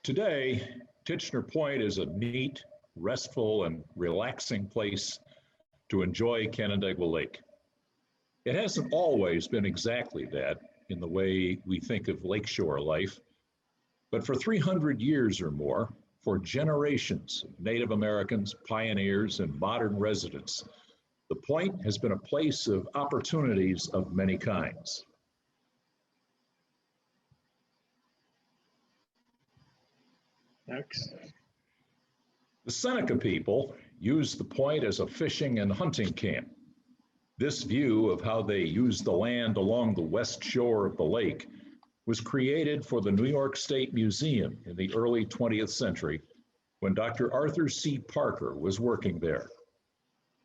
Today, Tichenor Point is a neat, restful, and relaxing place to enjoy Canandaigua Lake. It hasn't always been exactly that in the way we think of lakeshore life, but for 300 years or more, for generations of Native Americans, pioneers, and modern residents, the point has been a place of opportunities of many kinds. Next. The Seneca people used the point as a fishing and hunting camp. This view of how they used the land along the west shore of the lake was created for the New York State Museum in the early 20th century when Dr. Arthur C. Parker was working there.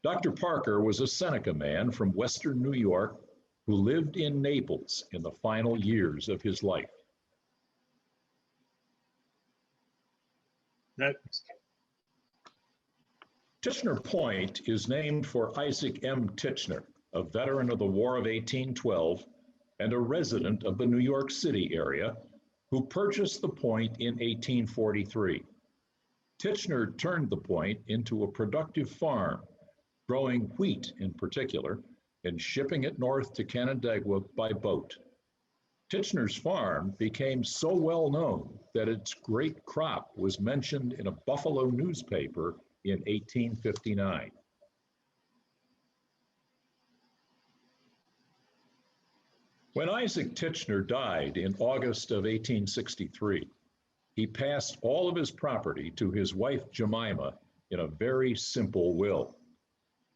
Dr. Parker was a Seneca man from Western New York who lived in Naples in the final years of his life. Next. Tichenor Point is named for Isaac M. Tichenor, a veteran of the War of 1812 and a resident of the New York City area who purchased the point in 1843. Tichenor turned the point into a productive farm, growing wheat in particular, and shipping it north to Canandaigua by boat. Tichenor's farm became so well known that its great crop was mentioned in a Buffalo newspaper in 1859. When Isaac Tichenor died in August of 1863, he passed all of his property to his wife Jemima in a very simple will.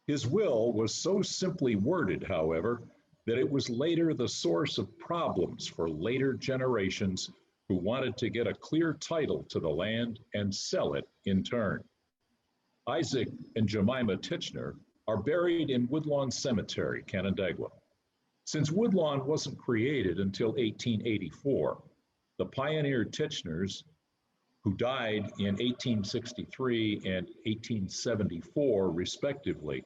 His will was so simply worded, however, that it was later the source of problems for later generations who wanted to get a clear title to the land and sell it in turn. Isaac and Jemima Tichenor are buried in Woodlawn Cemetery, Canandaigua. Since Woodlawn wasn't created until 1884, the pioneer Tichenors, who died in 1863 and 1874 respectively,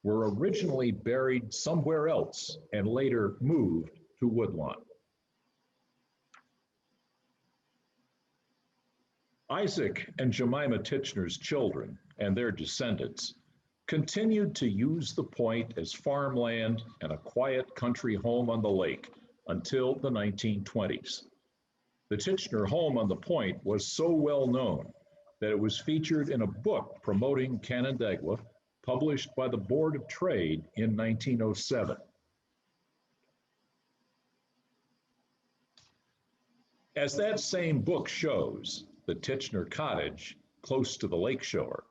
were originally buried somewhere else and later moved to Woodlawn. Isaac and Jemima Tichenor's children and their descendants continued to use the point as farmland and a quiet country home on the lake until the 1920s. The Tichenor home on the point was so well known that it was featured in a book promoting Canandaigua, published by the Board of Trade in 1907. As that same book shows, the Tichenor cottage, close to the lakeshore,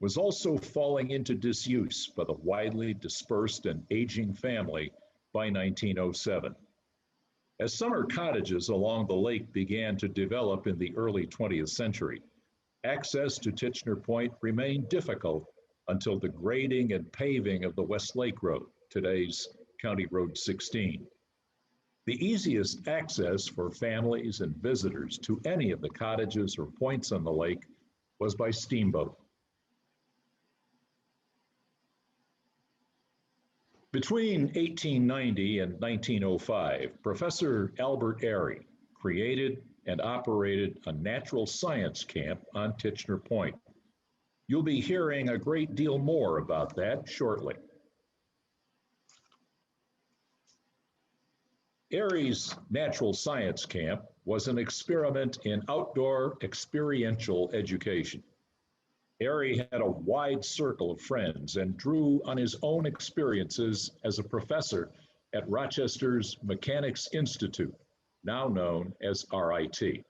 was also falling into disuse by the widely dispersed and aging family by 1907. As summer cottages along the lake began to develop in the early 20th century, access to Tichenor Point remained difficult until the grading and paving of the West Lake Road, today's County Road 16. The easiest access for families and visitors to any of the cottages or points on the lake was by steamboat. Between 1890 and 1905, Professor Albert Arey created and operated a natural science camp on Tichenor Point. You'll be hearing a great deal more about that shortly. Arey's Natural Science Camp was an experiment in outdoor experiential education. Arey had a wide circle of friends and drew on his own experiences as a professor at Rochester's Mechanics Institute, now known as RIT.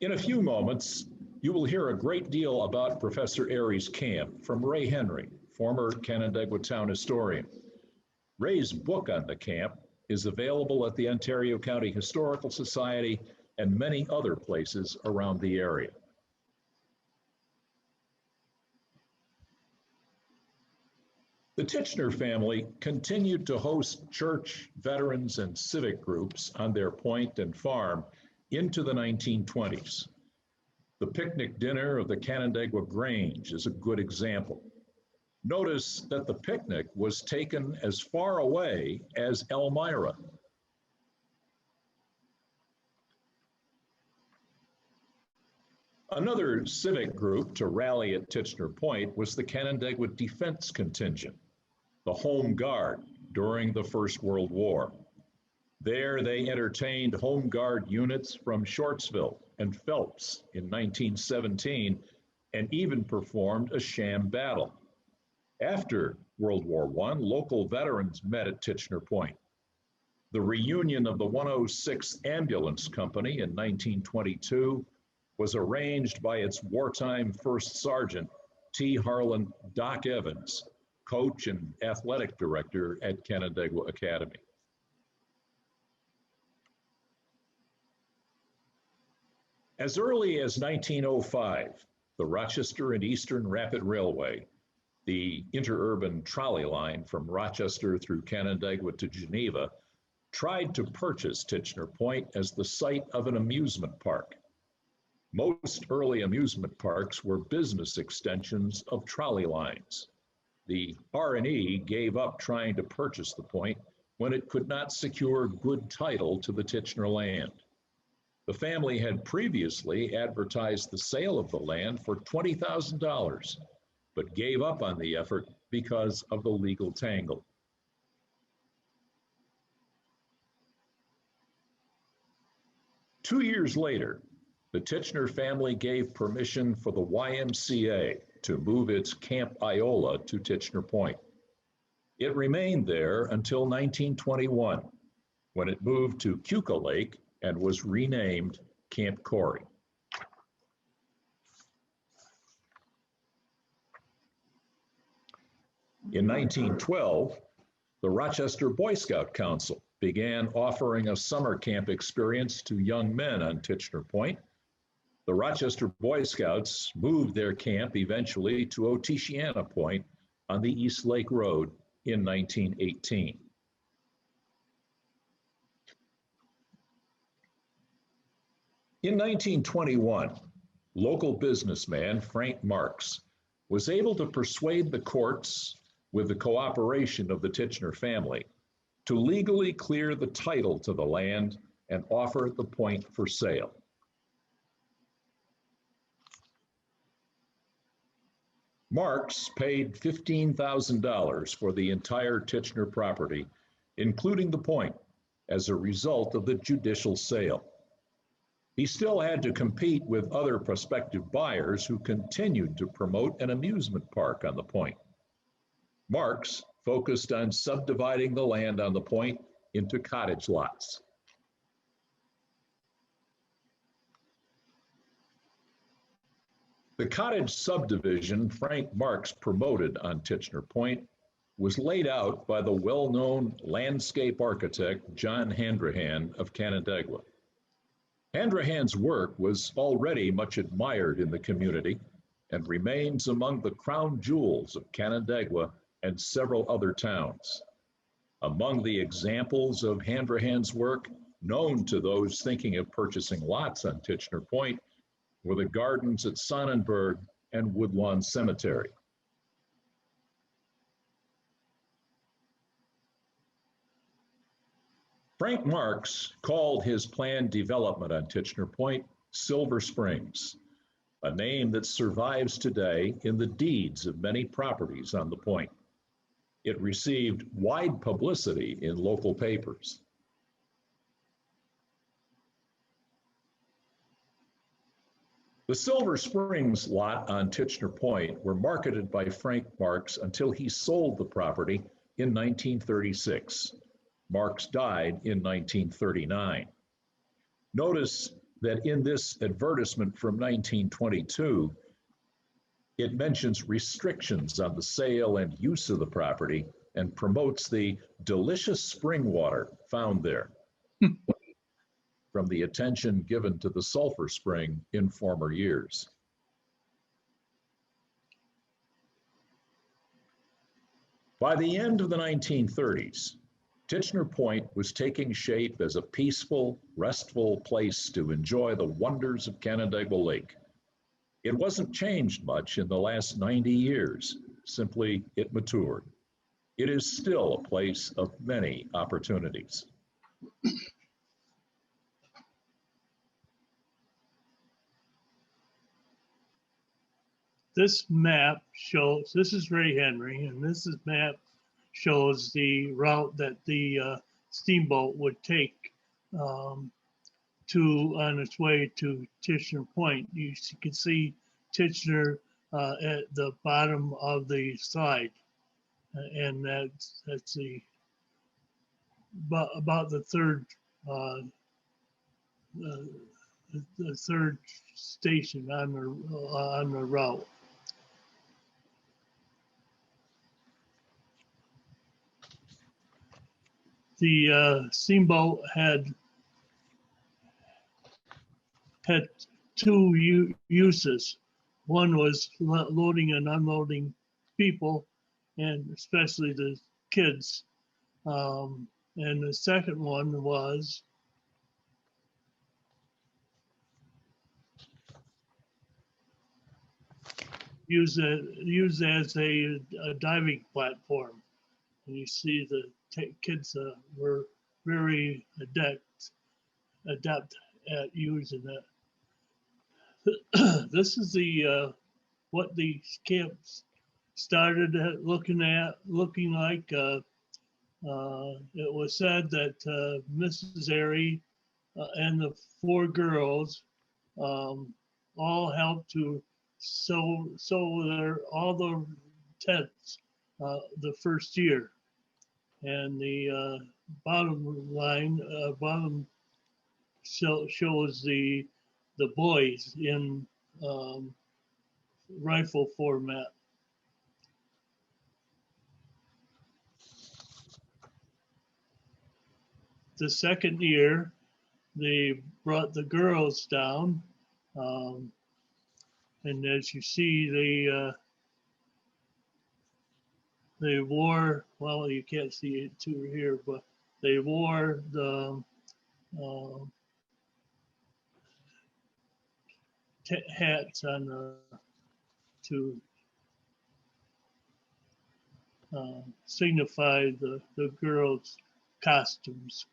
In a few moments, you will hear a great deal about Professor Arey's camp from Ray Henry, former Canandaigua town historian. Ray's book on the camp is available at the Ontario County Historical Society and many other places around the area. The Tichenor family continued to host church, veterans, and civic groups on their point and farm into the 1920s. The picnic dinner of the Canandaigua Grange is a good example. Notice that the picnic was taken as far away as Elmira. Another civic group to rally at Tichenor Point was the Canandaigua Defense Contingent, the Home Guard during the First World War. There, they entertained Home Guard units from Shortsville and Phelps in 1917 and even performed a sham battle. After World War I, local veterans met at Tichenor Point. The reunion of the 106th Ambulance Company in 1922 was arranged by its wartime First Sergeant, T. Harlan Doc Evans, coach and athletic director at Canandaigua Academy. As early as 1905, the Rochester and Eastern Rapid Railway, the interurban trolley line from Rochester through Canandaigua to Geneva, tried to purchase Tichenor Point as the site of an amusement park. Most early amusement parks were business extensions of trolley lines. The R&E gave up trying to purchase the point when it could not secure good title to the Tichenor land. The family had previously advertised the sale of the land for $20,000, but gave up on the effort because of the legal tangle. Two years later, the Tichenor family gave permission for the YMCA to move its Camp Iola to Tichenor Point. It remained there until 1921, when it moved to Keuka Lake and was renamed Camp Corey. In 1912, the Rochester Boy Scout Council began offering a summer camp experience to young men on Tichenor Point. The Rochester Boy Scouts moved their camp eventually to Tichenor Point on the East Lake Road in 1918. In 1921, local businessman Frank Marks was able to persuade the courts, with the cooperation of the Tichenor family, to legally clear the title to the land and offer the point for sale. Marks paid $15,000 for the entire Tichenor property, including the point, as a result of the judicial sale. He still had to compete with other prospective buyers who continued to promote an amusement park on the point. Marks focused on subdividing the land on the point into cottage lots. The cottage subdivision Frank Marks promoted on Tichenor Point was laid out by the well-known landscape architect John Handrahan of Canandaigua. Handrahan's work was already much admired in the community and remains among the crown jewels of Canandaigua and several other towns. Among the examples of Handrahan's work known to those thinking of purchasing lots on Tichenor Point were the gardens at Sonnenberg and Woodlawn Cemetery. Frank Marks called his planned development on Tichenor Point Silver Springs, a name that survives today in the deeds of many properties on the point. It received wide publicity in local papers. The Silver Springs lot on Tichenor Point were marketed by Frank Marks until he sold the property in 1936. Marks died in 1939. Notice that in this advertisement from 1922, it mentions restrictions on the sale and use of the property and promotes the delicious spring water found there from the attention given to the sulfur spring in former years. By the end of the 1930s, Tichenor Point was taking shape as a peaceful, restful place to enjoy the wonders of Canandaigua Lake. It wasn't changed much in the last 90 years, simply it matured. It is still a place of many opportunities. This map shows, this is Ray Henry, and this is map shows the route that the steamboat would take on its way to Tichenor Point. You can see Tichenor at the bottom of the slide, and that's about the third the third station on the route. The steamboat had two uses. One was loading and unloading people, and especially the kids. And the second one was used as a diving platform. And you see the kids were very adept at using it. This is the what the camp started looking like. It was said that Mrs. Arey and the four girls all helped to sew all the tents the first year. And the bottom line, shows the boys in rifle format. The second year, they brought the girls down, and as you see, they wore, well, you can't see it too here, but they wore the hats on to signify the girls' costumes.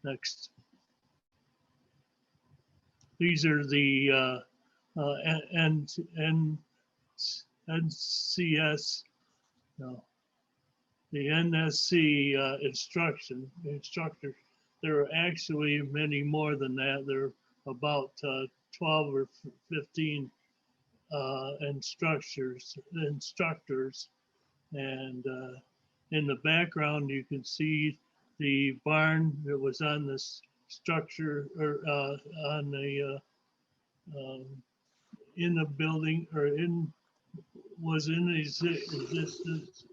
Next. These are the NCS, no, the NSC instructors. There are actually many more than that. There are about 12 or 15 instructors, and in the background you can see the barn that was on this structure, or on the in the building, or was in existence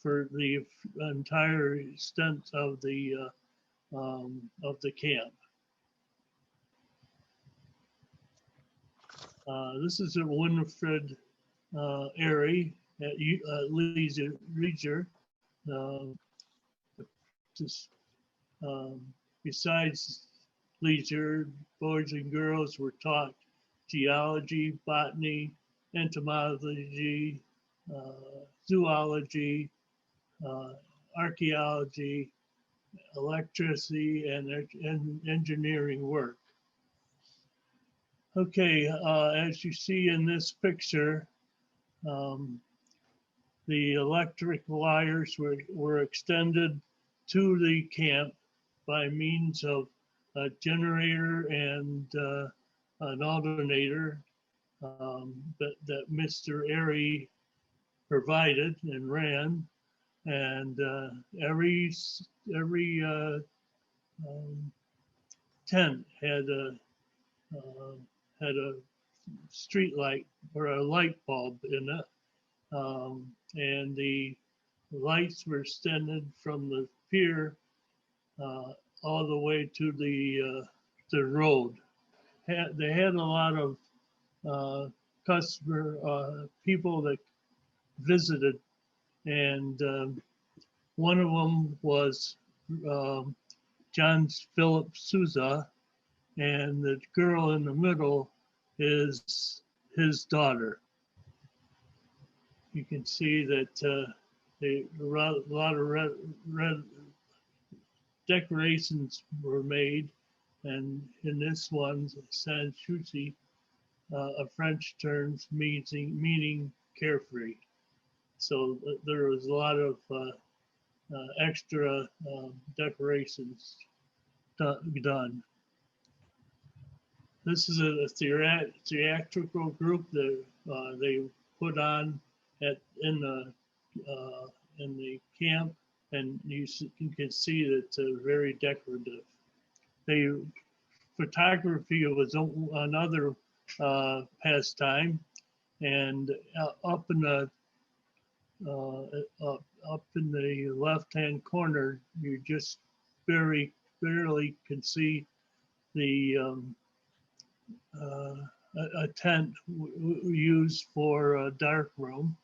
for the entire extent of the camp. This is a Winifred Arey at leisure. Besides leisure, boys and girls were taught geology, botany, entomology, zoology, archaeology, electricity, and engineering work. Okay, as you see in this picture, the electric wires were extended to the camp by means of a generator and an alternator that Mr. Arey provided and ran, and every tent had a street light or a light bulb in it, and the lights were extended from the pier all the way to the road. They had a lot of people that visited, and one of them was John Philip Souza, and the girl in the middle is his daughter. You can see that a lot of red decorations were made, and in this one, Sanssouci a French term meaning carefree. So there was a lot of extra decorations done. This is a theatrical group that they put on in the camp, and you can see that it's very decorative. Photography was another pastime, and up in the left-hand corner, you just barely can see the a tent used for a dark room,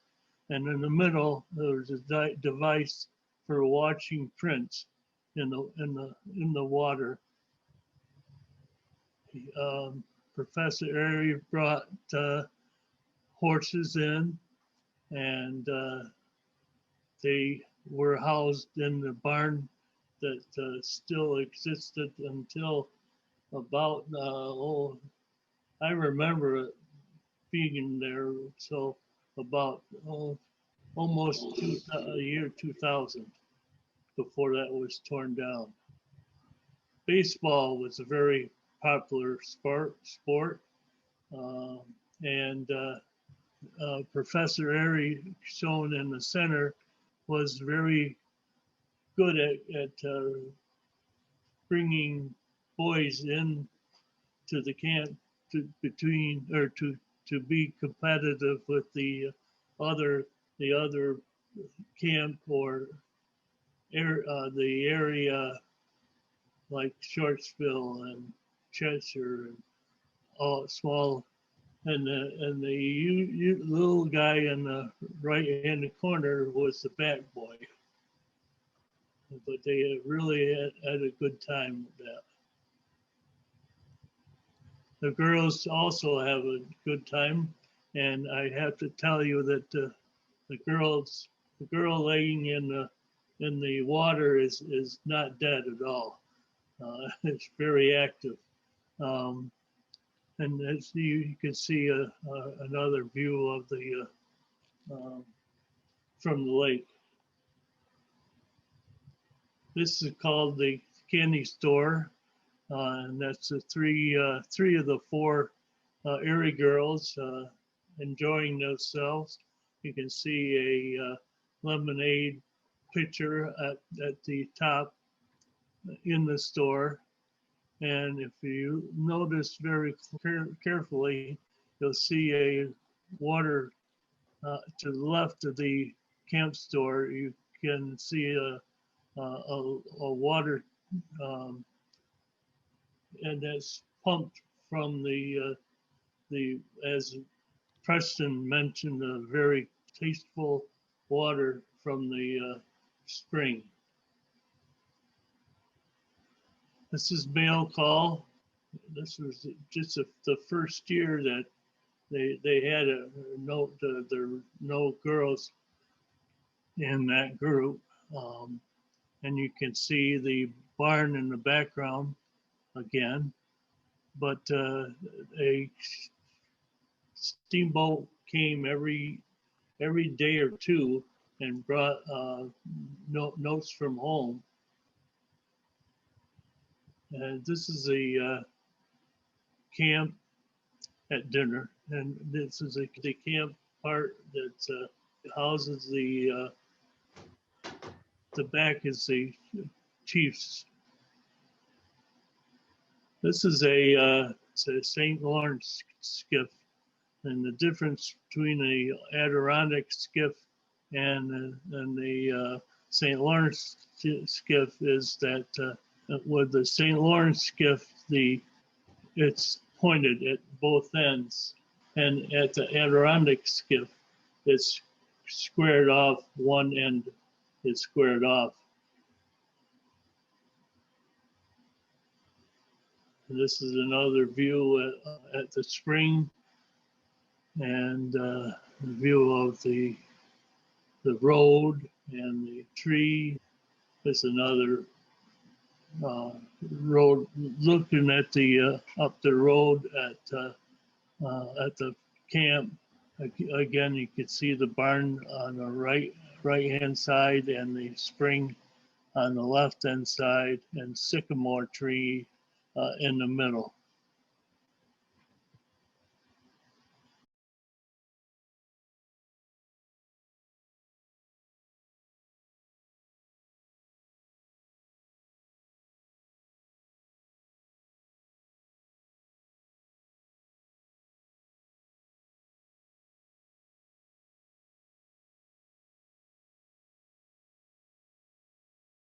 and in the middle there's a device for watching prints in the water. Professor Arey brought horses in, and they were housed in the barn that still existed until about, I remember it being there, so about almost year 2000 before that was torn down. Baseball was a very popular sport, and Professor Arey, shown in the center, was very good at bringing boys in to the camp to be competitive with the other camp or the area like Shortsville and Cheshire and all small. And the little guy in the right-hand corner was the bat boy. But they really had a good time with that. The girls also have a good time, and I have to tell you that the girl laying in the water is not dead at all. It's very active. And as you can see another view of the from the lake. This is called the candy store, and that's the three of the four Arey girls enjoying themselves. You can see a lemonade pitcher at the top in the store. And if you notice very carefully, you'll see a water to the left of the camp store. You can see a water, and that's pumped from the as Preston mentioned, a very tasteful water from the spring. This is mail call. This was just the first year that they had a note. There were no girls in that group, and you can see the barn in the background again. But a steamboat came every day or two and brought notes from home. And this is a camp at dinner, and this is the camp part that houses the back is the chiefs. This is a St. Lawrence skiff, and the difference between the Adirondack skiff and the St. Lawrence skiff is that with the St. Lawrence skiff, it's pointed at both ends, and at the Adirondack skiff, it's squared off. One end is squared off. And this is another view at the spring, and a view of the road and the tree. There's another road looking at the up the road at at the camp. Again, you could see the barn on the right-hand side and the spring on the left-hand side, and sycamore tree in the middle.